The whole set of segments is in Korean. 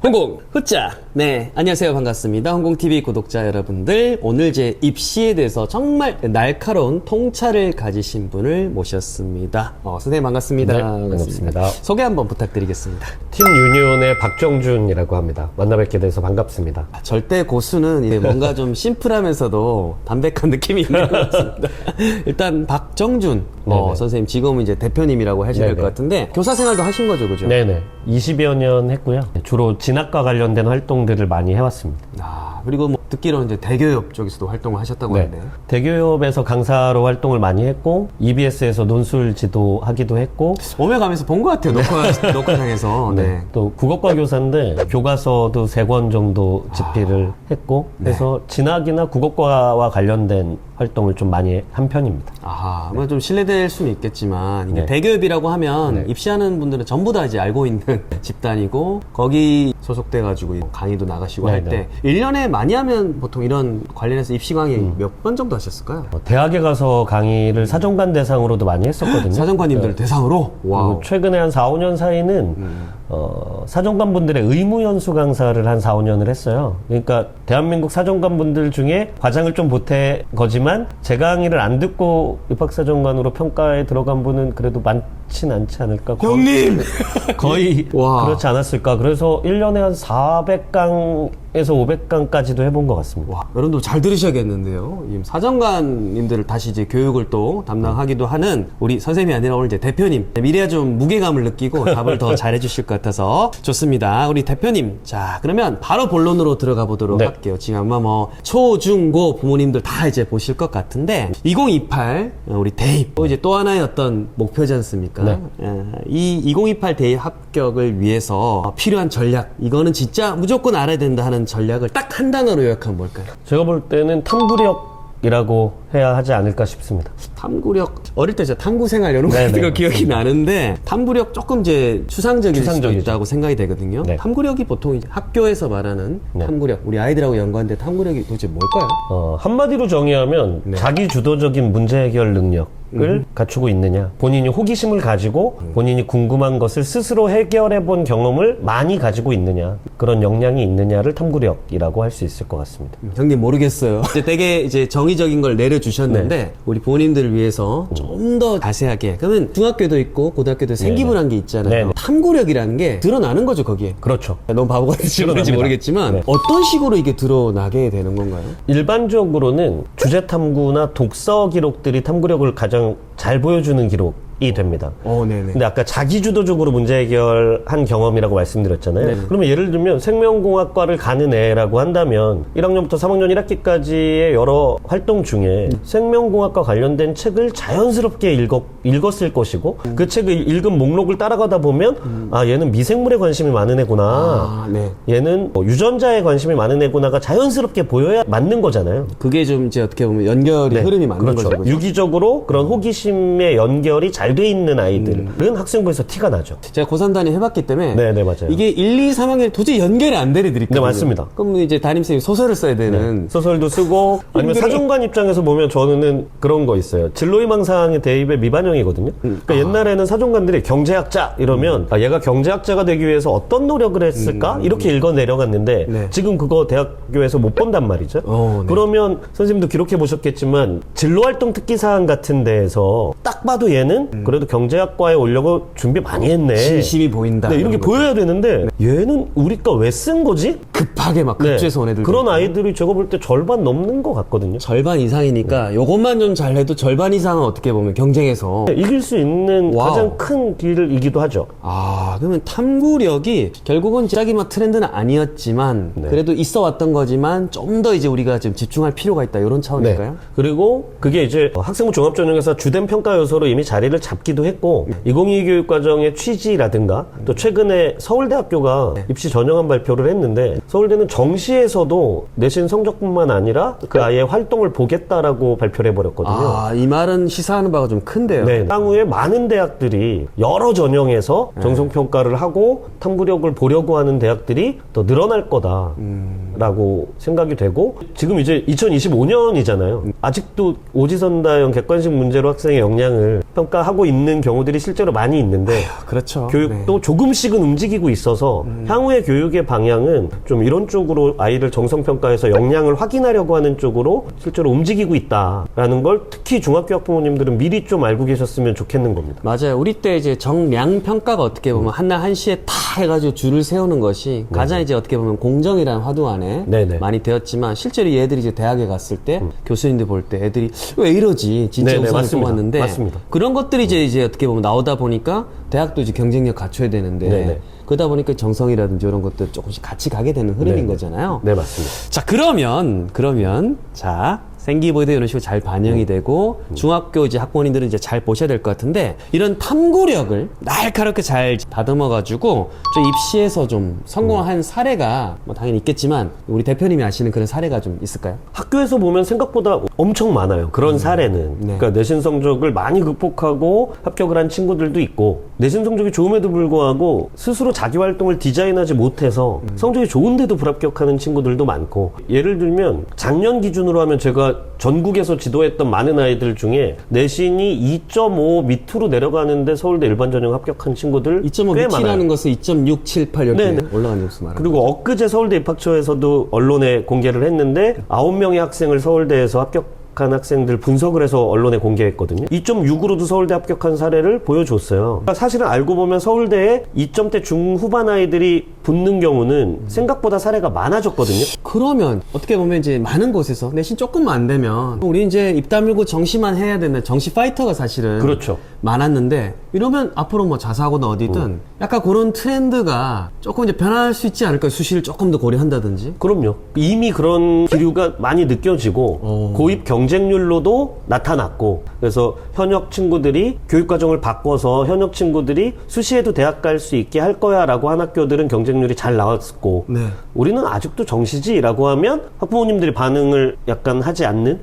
홍공 후짜. 네, 안녕하세요. 반갑습니다. 홍공TV 구독자 여러분들, 오늘 제 입시에 대해서 정말 날카로운 통찰을 가지신 분을 모셨습니다. 선생님 반갑습니다. 네, 반갑습니다. 소개 한번 부탁드리겠습니다. 팀 유니온의 박정준이라고 합니다. 만나 뵙게 돼서 반갑습니다. 절대 고수는 이제 뭔가 좀 심플하면서도 담백한 느낌이 있는 것 같습니다. 일단 박정준 선생님, 지금은 이제 대표님이라고 하셔야 될 것 같은데 교사 생활도 하신 거죠, 그죠? 네네. 20여 년 했고요. 주로 진학과 관련된 활동들을 많이 해왔습니다. 그리고 뭐 듣기로는 이제 대교협 쪽에서도 활동을 하셨다고 하는데. 대교협에서 강사로 활동을 많이 했고, EBS에서 논술 지도하기도 했고, 오며 가면서 본 것 같아요, 녹화장에서. 네. 또 국어과 교사인데 교과서도 3권 정도 집필을 했고, 그래서 진학이나 국어과와 관련된 활동을 좀 많이 한 편입니다. 뭐 좀 실례될 수는 있겠지만, 이게 대교협이라고 하면 입시하는 분들은 전부 다 이제 알고 있는 집단이고, 거기 소속돼가지고 강의도 나가시고 할 때 1년에 많이 하면 보통 이런 관련해서 입시 강의 몇 번 정도 하셨을까요? 대학에 가서 강의를 사정관 대상으로도 많이 했었거든요. 사정관님들 대상으로? 그리고 최근에 한 4, 5년 사이는 사정관 분들의 의무 연수 강사를 한 4, 5년을 했어요. 그러니까 대한민국 사정관 분들 중에 과장을 좀 보탠 거지만 제 강의를 안 듣고 입학사정관으로 평가에 들어간 분은 그래도 많진 않지 않을까. 형님! 거의 와. 그렇지 않았을까. 그래서 1년에 한 400강에서 500강까지도 해본 것 같습니다. 여러분도 잘 들으셔야겠는데요. 이 사정관님들을 다시 이제 교육을 또 담당하기도 하는 우리 선생님이 아니라 오늘 이제 대표님. 미래야 좀 무게감을 느끼고 답을 더 잘해 주실 것 같아서 좋습니다. 우리 대표님. 자, 그러면 바로 본론으로 들어가 보도록 할게요. 지금 아마 뭐 초, 중, 고 부모님들 다 이제 보실 것 같은데 2028 우리 대입 또 이제 또 하나의 어떤 목표지 않습니까? 이 2028 대입 합격을 위해서 필요한 전략, 이거는 진짜 무조건 알아야 된다 하는 전략을 딱 한 단어로 요약하면 뭘까요? 제가 볼 때는 탐구력이라고 해야 하지 않을까 싶습니다. 탐구력, 어릴 때 제가 탐구 생활 이런 거 같은 거 기억이 나는데, 탐구력 조금 이제 추상적일 수도 있다고 생각이 되거든요. 탐구력이 보통 이제 학교에서 말하는 탐구력, 우리 아이들하고 연관된 탐구력이 도대체 뭘까요? 한마디로 정의하면 자기 주도적인 문제 해결 능력을 갖추고 있느냐, 본인이 호기심을 가지고 본인이 궁금한 것을 스스로 해결해 본 경험을 많이 가지고 있느냐, 그런 역량이 있느냐를 탐구력이라고 할 수 있을 것 같습니다. 형님 모르겠어요. 이제 되게 이제 정의적인 걸 내려주셨는데 우리 부모님들을 위해서 좀 더 자세하게, 그러면 중학교도 있고 고등학교도 생기부란 게 있잖아요. 탐구력이라는 게 드러나는 거죠, 거기에. 그렇죠. 너무 바보 같은지 모르겠지만 어떤 식으로 이게 드러나게 되는 건가요? 일반적으로는 주제 탐구나 독서 기록들이 탐구력을 가장 잘 보여주는 기록이 됩니다. 근데 아까 자기주도적으로 문제 해결한 경험이라고 말씀드렸잖아요. 그러면 예를 들면 생명공학과를 가는 애라고 한다면 1학년부터 3학년 1학기까지의 여러 활동 중에 생명공학과 관련된 책을 자연스럽게 읽었을 것이고, 그 책을 읽은 목록을 따라가다 보면 얘는 미생물에 관심이 많은 애구나, 얘는 유전자에 관심이 많은 애구나가 자연스럽게 보여야 맞는 거잖아요. 그게 좀 이제 어떻게 보면 연결이 흐름이 맞는 거죠. 그렇죠. 유기적으로 그런 호기심의 연결이 잘 돼 있는 아이들은 학생부에서 티가 나죠. 제가 고3 담임 해봤기 때문에 맞아요. 이게 1, 2, 3학년이 도저히 연결이 안 되는 애들이 있거든요. 맞습니다. 그럼 이제 담임선생님이 소설을 써야 되는. 소설도 쓰고, 아니면 사정관 입장에서 보면 저는 그런 거 있어요. 진로희망사항의 대입의 미반영이거든요. 그러니까 옛날에는 사정관들이 경제학자 이러면 얘가 경제학자가 되기 위해서 어떤 노력을 했을까? 이렇게 읽어 내려갔는데 지금 그거 대학교에서 못 본단 말이죠. 그러면 선생님도 기록해 보셨겠지만 진로활동 특기사항 같은 데에서 딱 봐도 얘는 그래도 경제학과에 오려고 준비 많이 했네, 진심이 보인다. 이런 게 보여야 되는데 얘는 우리과 왜 쓴 거지? 급하게 막 급제해서 온 애들. 그런 아이들이 제가 볼 때 절반 넘는 것 같거든요. 절반 이상이니까 요것만 좀 잘해도 절반 이상은 어떻게 보면 경쟁에서 이길 수 있는 가장 큰 길이기도 하죠. 그러면 탐구력이 결국은 자기 막 트렌드는 아니었지만 그래도 있어 왔던 거지만 좀 더 이제 우리가 지금 집중할 필요가 있다, 이런 차원일까요? 그리고 그게 이제 학생부 종합전형에서 주된 평가 요소로 이미 자리를 잡기도 했고, 2022 교육과정의 취지라든가 또 최근에 서울대학교가 입시 전형안 발표를 했는데, 서울대는 정시에서도 내신 성적뿐만 아니라 그 아이의 활동을 보겠다라고 발표를 해버렸거든요. 이 말은 시사하는 바가 좀 큰데요. 향후에 많은 대학들이 여러 전형에서 정성평가를 하고 탐구력을 보려고 하는 대학들이 더 늘어날 거다 라고 생각이 되고, 지금 이제 2025년이잖아요. 아직도 오지선다형 객관식 문제로 학생의 역량을 평가하고 있는 경우들이 실제로 많이 있는데, 그렇죠. 교육도 조금씩은 움직이고 있어서 향후의 교육의 방향은 좀 이런 쪽으로 아이를 정성평가해서 역량을 확인하려고 하는 쪽으로 실제로 움직이고 있다라는 걸 특히 중학교 학부모님들은 미리 좀 알고 계셨으면 좋겠는 겁니다. 맞아요. 우리 때 이제 정량 평가가 어떻게 보면 한날 한시에 다 해가지고 줄을 세우는 것이 가장 이제 어떻게 보면 공정이라는 화두 안에 네네. 많이 되었지만, 실제로 얘들이 이제 대학에 갔을 때 교수님들 볼 때 애들이 왜 이러지? 진짜 네네, 우선을 맞습니다. 뽑았는데 맞습니다. 그런 것들이 이제 어떻게 보면 나오다 보니까 대학도 이제 경쟁력 갖춰야 되는데 네네. 그러다 보니까 정성이라든지 이런 것들 조금씩 같이 가게 되는 흐름인 네네. 거잖아요. 네, 맞습니다. 자, 그러면 자, 생기부에도 이런 식으로 잘 반영이 되고 중학교 이제 학부모님들은 이제 잘 보셔야 될 것 같은데, 이런 탐구력을 날카롭게 잘 다듬어 가지고 좀 입시에서 좀 성공한 사례가 뭐 당연히 있겠지만 우리 대표님이 아시는 그런 사례가 좀 있을까요? 학교에서 보면 생각보다 엄청 많아요. 그런 사례는. 네. 그러니까 내신 성적을 많이 극복하고 합격을 한 친구들도 있고, 내신 성적이 좋음에도 불구하고 스스로 자기 활동을 디자인하지 못해서 성적이 좋은데도 불합격하는 친구들도 많고, 예를 들면 작년 기준으로 하면 제가 전국에서 지도했던 많은 아이들 중에 내신이 2.5 밑으로 내려가는데 서울대 일반 전형 합격한 친구들 2.5 꽤 밑이라는 많아요. 것은 2.678 이렇게 네네. 올라가는 뉴스 말하는 그리고 엊그제 서울대 입학처에서도 언론에 공개를 했는데 9명의 학생을 서울대에서 합격한 학생들 분석을 해서 언론에 공개했거든요. 2.6으로도 서울대 합격한 사례를 보여줬어요. 그러니까 사실은 알고 보면 서울대에 2점대 중후반 아이들이 붙는 경우는 생각보다 사례가 많아졌거든요. 그러면 어떻게 보면 이제 많은 곳에서 내신 조금만 안 되면 우리 이제 입 다물고 정시만 해야 되는 정시 파이터가 사실은 그렇죠. 많았는데, 이러면 앞으로 뭐 자사고나 어디든 약간 그런 트렌드가 조금 이제 변할 수 있지 않을까요? 수시를 조금 더 고려한다든지. 그럼요. 이미 그런 기류가 많이 느껴지고 고입 경쟁률로도 나타났고, 그래서 현역 친구들이 교육과정을 바꿔서 현역 친구들이 수시에도 대학 갈 수 있게 할 거야 라고 한 학교들은 경쟁률이 잘 나왔고, 네. 우리는 아직도 정시지라고 하면 학부모님들이 반응을 약간 하지 않는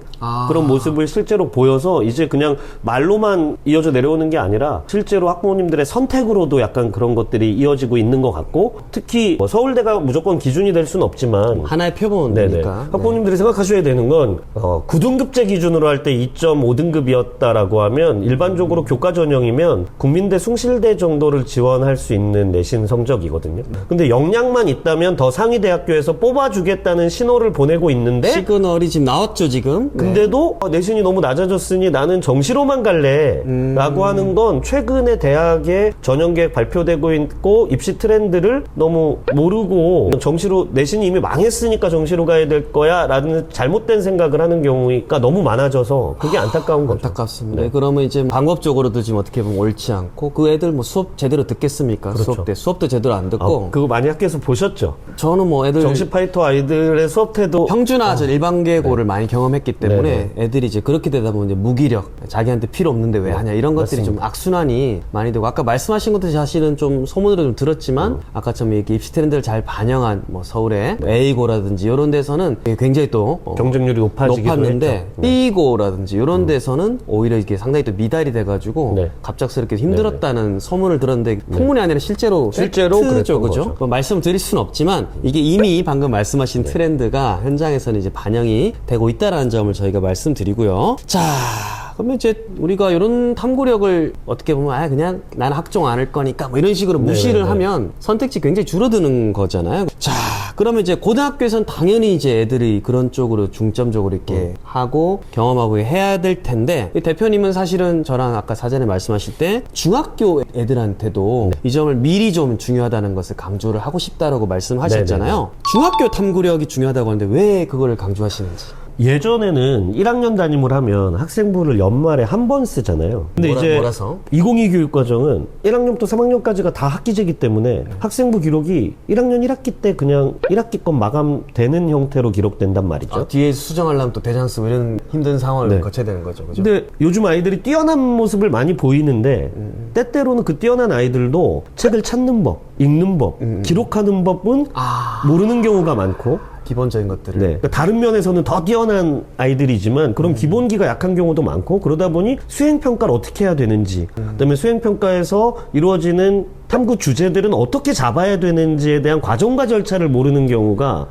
그런 모습을 실제로 보여서 이제 그냥 말로만 이어져 내려오는 게 아니라 실제로 학부모님들의 선택으로도 약간 그런 것들이 이어지고 있는 것 같고, 특히 뭐 서울대가 무조건 기준이 될 수는 없지만 하나의 표본이니까. 네네. 학부모님들이 생각하셔야 되는 건 9등급제 기준으로 할 때 2.5등급이었다라고 하면 일반적으로 교과 전형이면 국민대 숭실대 정도를 지원할 수 있는 내신 성적이거든요. 근데 역량만 있다면 더 상위 대학교에서 뽑아주겠다는 신호를 보내고 있는데, 시그널이 지금 나왔죠, 지금. 근데도 내신이 너무 낮아졌으니 나는 정시로만 갈래 라고 하는 건 최근에 대학의 전형계획 발표되고 있고 입시 트렌드를 너무 모르고 정시로 내신이 이미 망했으니까 정시로 가야 될 거야 라는 잘못된 생각을 하는 경우가 너무 많아져서 그게 안타까운 거죠. 안타깝습니다. 네. 그러면 이제 방법적으로도 지금 어떻게 보면 옳지 않고, 그 애들 뭐 수업 제대로 듣겠습니까? 그렇죠. 수업 때 수업도 제대로 안 듣고. 그거 많이 학교에서 보셨죠? 저는 뭐 애들 정시 파이터 아이들의 수업 태도 평준화 저 일반계고를 많이 경험했기 때문에 애들이 이제 그렇게 되다 보면 이제 무기력, 자기한테 필요 없는데 왜 하냐, 이런 것들이 좀 악순환이 많이 되고, 아까 말씀하신 것도 사실은 좀 소문으로 좀 들었지만 아까처럼 이렇게 입시 트렌드를 잘 반영한 뭐 서울의 A고라든지 이런 데서는 굉장히 또 경쟁률이 높아지기도 높았는데 했죠. B고라든지 이런 데서는 오히려 이게 상당히 또 미달이 돼가지고 네. 갑작스럽게 힘들었다는 소문을 들었는데 폭문이 아니라 실제로 실제로 팩트죠, 그랬던 그죠? 거죠. 뭐 말씀드릴 수는 없지만 이게 이미 방금 말씀하신 트렌드가 현장에서는 이제 반영이 되고 있다라는 점을 저희가 말씀드리고요. 자, 그러면 이제 우리가 이런 탐구력을 어떻게 보면 그냥 나는 학종 안 할 거니까 뭐 이런 식으로 무시를 하면 선택지 굉장히 줄어드는 거잖아요. 자, 그러면 이제 고등학교에서는 당연히 이제 애들이 그런 쪽으로 중점적으로 이렇게 하고 경험하고 해야 될 텐데, 이 대표님은 사실은 저랑 아까 사전에 말씀하실 때 중학교 애들한테도 이 점을 미리 좀 중요하다는 것을 강조를 하고 싶다라고 말씀하셨잖아요. 중학교 탐구력이 중요하다고 하는데 왜 그걸 강조하시는지. 예전에는 1학년 담임을 하면 학생부를 연말에 한 번 쓰잖아요. 근데 이제 뭐라서? 2022 교육과정은 1학년부터 3학년까지가 다 학기제이기 때문에 학생부 기록이 1학년 1학기 때 그냥 1학기 건 마감되는 형태로 기록된단 말이죠. 뒤에 수정하려면 또 대장수 이런 힘든 상황을 네. 거쳐야 되는 거죠, 그죠? 근데 요즘 아이들이 뛰어난 모습을 많이 보이는데 때때로는 그 뛰어난 아이들도 책을 찾는 법, 읽는 법, 기록하는 법은 모르는 경우가 많고, 기본적인 것들을. 네. 그러니까 다른 면에서는 더 뛰어난 아이들이지만 그런 기본기가 약한 경우도 많고, 그러다 보니 수행평가를 어떻게 해야 되는지, 그다음에 수행평가에서 이루어지는 탐구 주제들은 어떻게 잡아야 되는지에 대한 과정과 절차를 모르는 경우가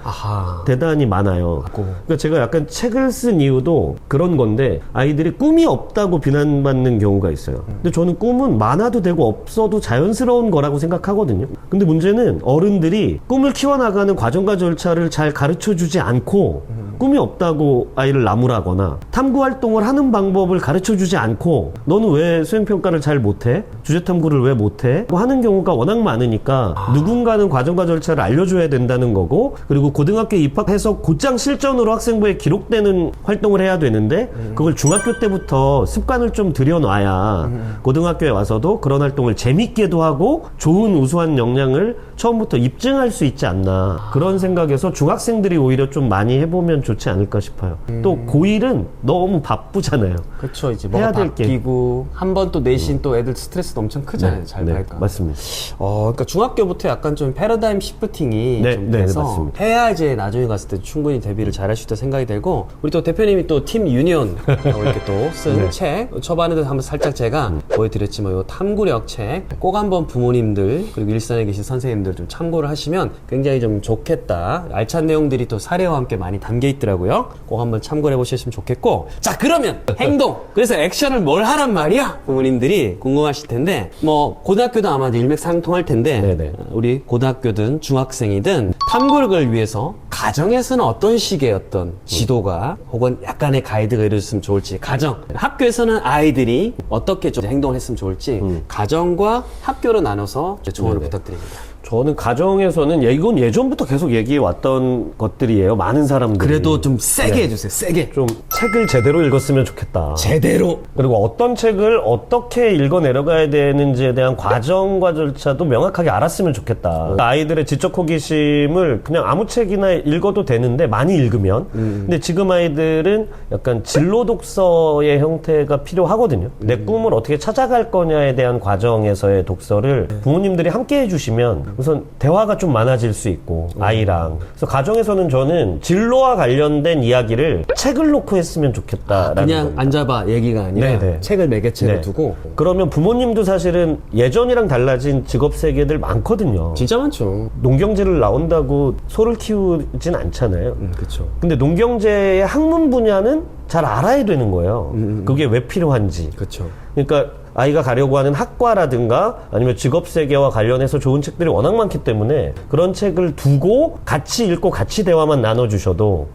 대단히 많아요. 그러니까 제가 약간 책을 쓴 이유도 그런 건데, 아이들이 꿈이 없다고 비난받는 경우가 있어요. 근데 저는 꿈은 많아도 되고 없어도 자연스러운 거라고 생각하거든요. 근데 문제는 어른들이 꿈을 키워나가는 과정과 절차를 잘 가르쳐주지 않고 꿈이 없다고 아이를 나무라거나 탐구 활동을 하는 방법을 가르쳐주지 않고 너는 왜 수행평가를 잘 못해? 주제탐구를 왜 못해? 뭐 하는 경우가 워낙 많으니까 누군가는 과정과 절차를 알려줘야 된다는 거고, 그리고 고등학교에 입학해서 곧장 실전으로 학생부에 기록되는 활동을 해야 되는데 그걸 중학교 때부터 습관을 좀 들여놔야 고등학교에 와서도 그런 활동을 재밌게도 하고 좋은 우수한 역량을 처음부터 입증할 수 있지 않나, 그런 생각에서 중학생들이 오히려 좀 많이 해보면 좋지 않을까 싶어요. 또 고1은 너무 바쁘잖아요. 그렇죠. 이제 뭐가 바뀌고 한 번 또 내신 또 애들 스트레스도 엄청 크잖아요. 잘 갈까? 맞습니다. 그러니까 중학교부터 약간 좀 패러다임 시프팅이 좀 돼서 맞습니다. 해야 이제 나중에 갔을 때 충분히 대비를 잘할 수 있다 생각이 들고, 우리 또 대표님이 또 팀 유니온 이렇게 또 쓴 책, 초반에도 한번 살짝 제가 보여드렸지만 요 탐구력 책 꼭 한번 부모님들 그리고 일선에 계신 선생님들 좀 참고를 하시면 굉장히 좀 좋겠다. 알찬 내용들이 또 사례와 함께 많이 담겨 있더라고요. 꼭 한번 참고를 해보셨으면 좋겠고, 자 그러면 행동, 그래서 액션을 뭘 하란 말이야? 부모님들이 궁금하실 텐데, 뭐 고등학교도 아마 일맥상통할 텐데 우리 고등학교든 중학생이든 탐구력을 위해서 가정에서는 어떤 식의 어떤 지도가 혹은 약간의 가이드가 이루어졌으면 좋을지, 가정, 학교에서는 아이들이 어떻게 좀 행동을 했으면 좋을지 가정과 학교로 나눠서 조언을 부탁드립니다. 저는 가정에서는 이건 예전부터 계속 얘기해 왔던 것들이에요. 많은 사람들이. 그래도 좀 세게 해주세요. 세게. 좀 책을 제대로 읽었으면 좋겠다. 제대로. 그리고 어떤 책을 어떻게 읽어 내려가야 되는지에 대한 과정과 절차도 명확하게 알았으면 좋겠다. 아이들의 지적 호기심을 그냥 아무 책이나 읽어도 되는데 많이 읽으면. 근데 지금 아이들은 약간 진로 독서의 형태가 필요하거든요. 내 꿈을 어떻게 찾아갈 거냐에 대한 과정에서의 독서를 부모님들이 함께 해주시면 우선 대화가 좀 많아질 수 있고, 아이랑. 그래서 가정에서는 저는 진로와 관련된 이야기를 책을 놓고 했으면 좋겠다라는 그냥 겁니다. 앉아봐 얘기가 아니라 책을 매개체로 두고. 그러면 부모님도 사실은 예전이랑 달라진 직업 세계들 많거든요. 진짜 많죠. 농경지를 나온다고 소를 키우진 않잖아요. 그렇죠. 근데 농경제의 학문 분야는 잘 알아야 되는 거예요. 그게 왜 필요한지. 그렇죠. 그러니까 아이가 가려고 하는 학과라든가 아니면 직업세계와 관련해서 좋은 책들이 워낙 많기 때문에 그런 책을 두고 같이 읽고 같이 대화만 나눠주셔도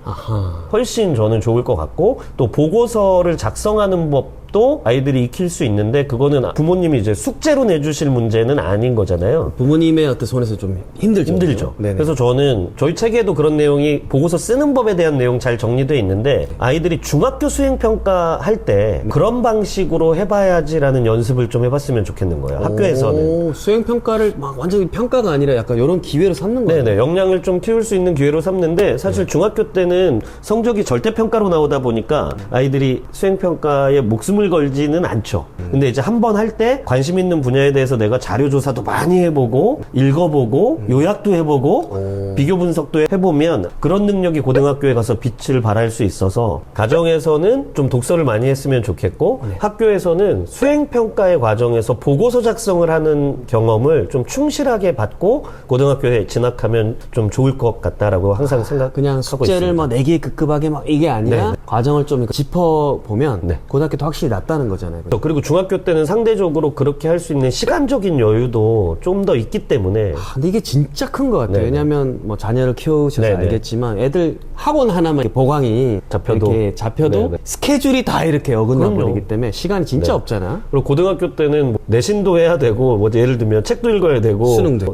훨씬 저는 좋을 것 같고, 또 보고서를 작성하는 법도 아이들이 익힐 수 있는데 그거는 부모님이 이제 숙제로 내주실 문제는 아닌 거잖아요. 부모님의 어떤 손에서 좀 힘들죠. 네네. 그래서 저는 저희 책에도 그런 내용이 보고서 쓰는 법에 대한 내용 잘 정리되어 있는데, 아이들이 중학교 수행평가 할 때 그런 방식으로 해봐야지라는 연습을 좀 해봤으면 좋겠는 거예요. 학교에서는. 수행평가를 막 완전히 평가가 아니라 약간 이런 기회로 삼는 거예요. 네네. 역량을 좀 키울 수 있는 기회로 삼는데, 사실 중학교 때는 성적이 절대평가로 나오다 보니까 아이들이 수행평가에 목숨을 걸지는 않죠. 근데 이제 한 번 할 때 관심 있는 분야에 대해서 내가 자료조사도 많이 해보고 읽어보고 요약도 해보고 비교 분석도 해보면 그런 능력이 고등학교에 가서 빛을 발할 수 있어서, 가정에서는 좀 독서를 많이 했으면 좋겠고 학교에서는 수행평가의 과정에서 보고서 작성을 하는 경험을 좀 충실하게 받고 고등학교에 진학하면 좀 좋을 것 같다라고 항상 생각하고 그냥 숙제를 있습니다. 뭐 내기에 급급하게 막 이게 아니라 과정을 좀 짚어보면 고등학교도 확실히 낫다는 거잖아요. 그리고 중학교 때는 상대적으로 그렇게 할 수 있는 시간적인 여유도 좀 더 있기 때문에. 근데 이게 진짜 큰 것 같아요. 왜냐하면 뭐 자녀를 키우셔서 알겠지만 애들 학원 하나만 이렇게 보강이 잡혀도 스케줄이 다 이렇게 어긋나 버리기 때문에 시간이 진짜 없잖아. 그리고 고등학교 때는 뭐 내신도 해야 되고, 뭐 예를 들면 책도 읽어야 되고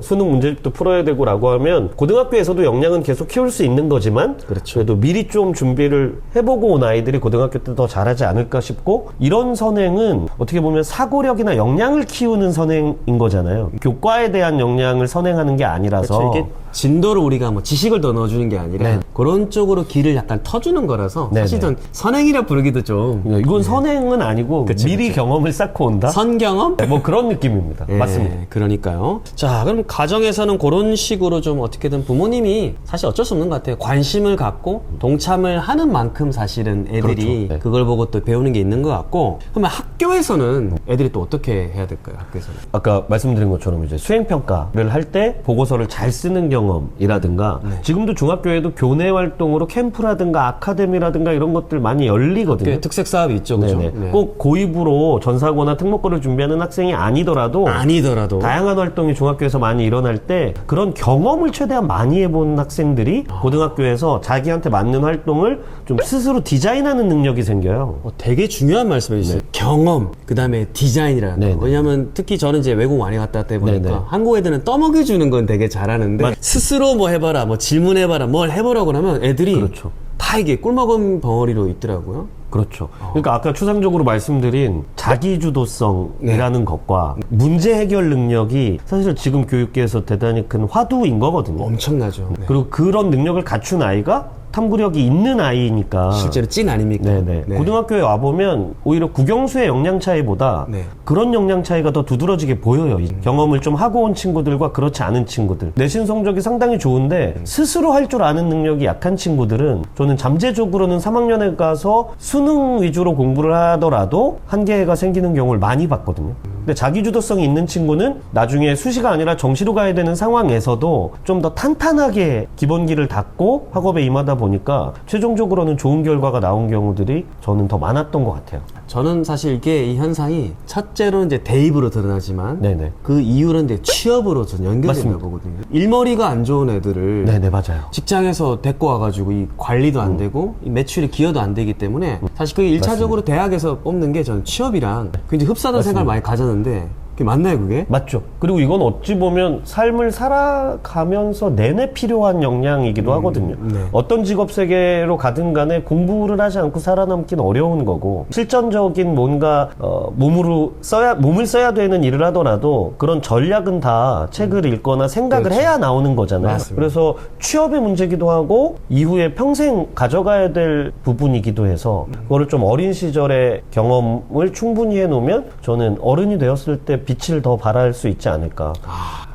수능 문제집도 풀어야 되고라고 하면 고등학교에서도 역량은 계속 키울 수 있는 거지만, 그래도 미리 좀 준비를 해보고 온 아이들이 고등학교 때 더 잘하지 않을까 싶고, 이런 선행은 어떻게 보면 사고력이나 역량을 키우는 선행인 거잖아요. 교과에 대한 역량을 선행하는 게 아니라서. 이게 진도를 우리가 뭐 지식을 더 넣어주는 게 아니라 그런 쪽으로 길을 약간 터주는 거라서 사실 전 선행이라 부르기도 좀. 이건 선행은 아니고 미리 경험을 쌓고 온다? 선경험? 뭐 그런 느낌입니다. 예, 맞습니다. 그러니까요. 자, 그럼 가정에서는 그런 식으로 좀 어떻게든 부모님이 사실 어쩔 수 없는 것 같아요. 관심을 갖고 동참을 하는 만큼 사실은 애들이 그렇죠. 네. 그걸 보고 또 배우는 게 있는 것 같고, 그러면 학교에서는 애들이 또 어떻게 해야 될까요? 학교에서는. 아까 말씀드린 것처럼 이제 수행평가를 할 때 보고서를 잘 쓰는 경험이라든가 지금도 중학교에도 교내 활동으로 캠프라든가 아카데미라든가 이런 것들 많이 열리거든요. 꽤 특색 사업이 있죠, 그죠? 네네. 네. 꼭 고입으로 전사고나 특목고를 준비하는 학생이 아니더라도 다양한 활동이 중학교에서 많이 일어날 때 그런 경험을 최대한 많이 해본 학생들이 고등학교에서 자기한테 맞는 활동을 좀 스스로 디자인하는 능력이 생겨요. 되게 중요한 말씀해 주세요. 경험, 그 다음에 디자인이라는 거. 네네. 왜냐면 특히 저는 이제 외국 많이 갔다 왔다 보니까 네네. 한국 애들은 떠먹여주는 건 되게 잘하는데 스스로 뭐 해봐라, 뭐 질문해봐라, 뭘 해보라고 하면 애들이 그렇죠. 다 이게 꿀먹은 벙어리로 있더라고요. 그렇죠. 그러니까 아까 추상적으로 말씀드린 자기주도성이라는 것과 문제 해결 능력이 사실 지금 교육계에서 대단히 큰 화두인 거거든요. 엄청나죠. 네. 그리고 그런 능력을 갖춘 아이가 탐구력이 있는 아이니까 실제로 찐 아닙니까? 네네. 네. 고등학교에 와보면 오히려 국영수의 역량 차이보다 네. 그런 역량 차이가 더 두드러지게 보여요. 이 경험을 좀 하고 온 친구들과 그렇지 않은 친구들. 내신 성적이 상당히 좋은데 스스로 할 줄 아는 능력이 약한 친구들은 저는 잠재적으로는 3학년에 가서 수능 위주로 공부를 하더라도 한계가 생기는 경우를 많이 봤거든요. 근데 자기주도성이 있는 친구는 나중에 수시가 아니라 정시로 가야 되는 상황에서도 좀 더 탄탄하게 기본기를 닦고 학업에 임하다 보니까 최종적으로는 좋은 결과가 나온 경우들이 저는 더 많았던 것 같아요. 저는 사실 이게 이 현상이 첫째로는 이제 대입으로 드러나지만 네네. 그 이유는 이제 취업으로 전 연결된다고 맞습니다. 보거든요. 일머리가 안 좋은 애들을 네네, 맞아요. 직장에서 데리고 와가지고 이 관리도 안 되고 이 매출이 기여도 안 되기 때문에 사실 그게 1차적으로 대학에서 뽑는 게 저는 취업이랑 굉장히 흡사하다는 생각을 많이 가졌는데 그게 맞나요, 그게? 맞죠. 그리고 이건 어찌 보면 삶을 살아가면서 내내 필요한 역량이기도 하거든요. 네. 어떤 직업 세계로 가든 간에 공부를 하지 않고 살아남기는 어려운 거고 실전적인 뭔가 몸을 써야 되는 일을 하더라도 그런 전략은 다 책을 읽거나 생각을 그렇죠. 해야 나오는 거잖아요. 맞습니다. 그래서 취업의 문제기도 하고 이후에 평생 가져가야 될 부분이기도 해서 그거를 좀 어린 시절의 경험을 충분히 해놓으면 저는 어른이 되었을 때 빛을 더 발할 수 있지 않을까.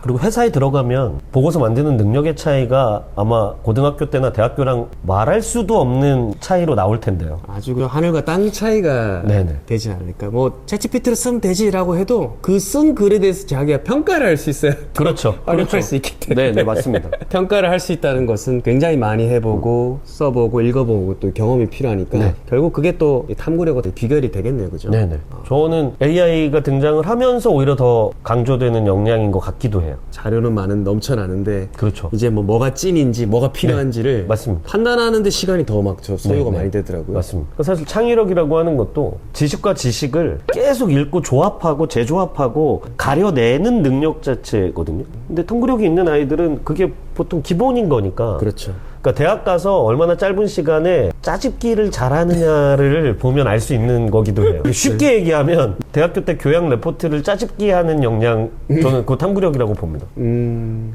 그리고 회사에 들어가면 보고서 만드는 능력의 차이가 아마 고등학교 때나 대학교랑 말할 수도 없는 차이로 나올 텐데요. 아주 그 하늘과 땅 차이가 네네. 되지 않을까. 뭐 챗GPT를 쓰면 되지라고 해도 그 쓴 글에 대해서 자기가 평가를 할 수 있어야 그렇죠. 활용할 수 있기 때문에 네, 맞습니다. 평가를 할 수 있다는 것은 굉장히 많이 해보고 써보고 읽어보고 또 경험이 필요하니까 네. 결국 그게 또 탐구력과 비결이 되겠네요, 그죠? 네네. 저는 AI가 등장을 하면서 오히려 더 강조되는 역량인 것 같기도 해요. 자료는 넘쳐나는데 그렇죠. 이제 뭐가 찐인지 뭐가 필요한지를 맞습니다. 판단하는데 시간이 더 막 소요가 네, 많이 되더라고요. 맞습니다. 사실 창의력이라고 하는 것도 지식과 지식을 계속 읽고 조합하고 재조합하고 가려내는 능력 자체거든요. 근데 탐구력이 있는 아이들은 그게 보통 기본인 거니까. 그렇죠. 그러니까 대학 가서 얼마나 짧은 시간에 짜집기를 잘하느냐를 보면 알 수 있는 거기도 해요. 쉽게 얘기하면 대학교 때 교양 레포트를 짜집기하는 역량, 저는 그거 탐구력이라고 봅니다.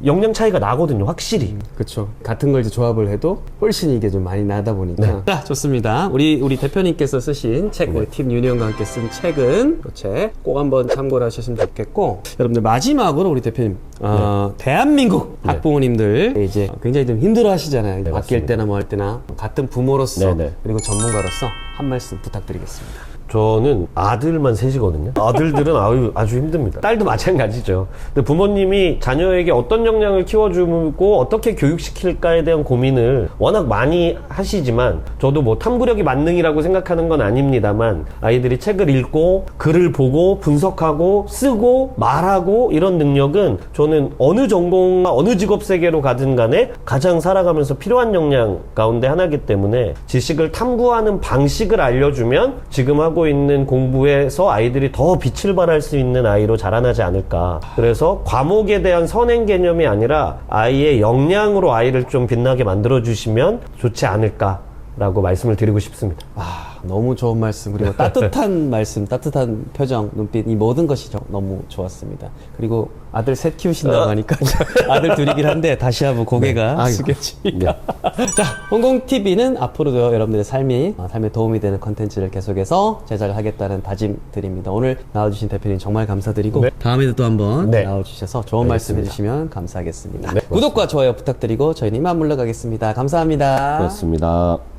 역량 차이가 나거든요, 확실히. 그렇죠. 같은 걸 이제 조합을 해도 훨씬 이게 좀 많이 나다 보니까. 네. 자, 좋습니다. 우리 대표님께서 쓰신 책, 우리 팀 윤희영과 함께 쓴 책은 이 책 꼭 한번 참고를 하셨으면 좋겠고, 여러분들 마지막으로 우리 대표님, 대한민국 학부모님들 이제 굉장히 좀 힘들어 하시잖아요. 네, 맡길 맞습니다. 때나 뭐 할 때나 같은 부모로서 네네. 그리고 전문가로서 한 말씀 부탁드리겠습니다. 저는 아들만 셋이거든요. 아들들은 아주 힘듭니다. 딸도 마찬가지죠. 근데 부모님이 자녀에게 어떤 역량을 키워주고 어떻게 교육시킬까에 대한 고민을 워낙 많이 하시지만 저도 뭐 탐구력이 만능이라고 생각하는 건 아닙니다만 아이들이 책을 읽고 글을 보고 분석하고 쓰고 말하고 이런 능력은 저는 어느 전공과 어느 직업 세계로 가든 간에 가장 살아가면서 필요한 역량 가운데 하나이기 때문에 지식을 탐구하는 방식을 알려주면 지금 하고 있는 공부에서 아이들이 더 빛을 발할 수 있는 아이로 자라나지 않을까. 그래서 과목에 대한 선행 개념이 아니라 아이의 역량으로 아이를 좀 빛나게 만들어 주시면 좋지 않을까라고 말씀을 드리고 싶습니다. 너무 좋은 말씀, 그리고 따뜻한 말씀, 따뜻한 표정, 눈빛, 이 모든 것이 너무 좋았습니다. 그리고 아들 셋 키우신다고 하니까 아들 둘이긴 한데 다시 한번 고개가 숙여집니다. 자, 홍콩TV는 앞으로도 여러분들의 삶에 도움이 되는 컨텐츠를 계속해서 제작을 하겠다는 다짐 드립니다. 오늘 나와주신 대표님 정말 감사드리고 다음에도 또 한번 나와주셔서 좋은 말씀 해주시면 감사하겠습니다. 구독과 좋아요 부탁드리고 저희는 이만 물러가겠습니다. 감사합니다. 그렇습니다.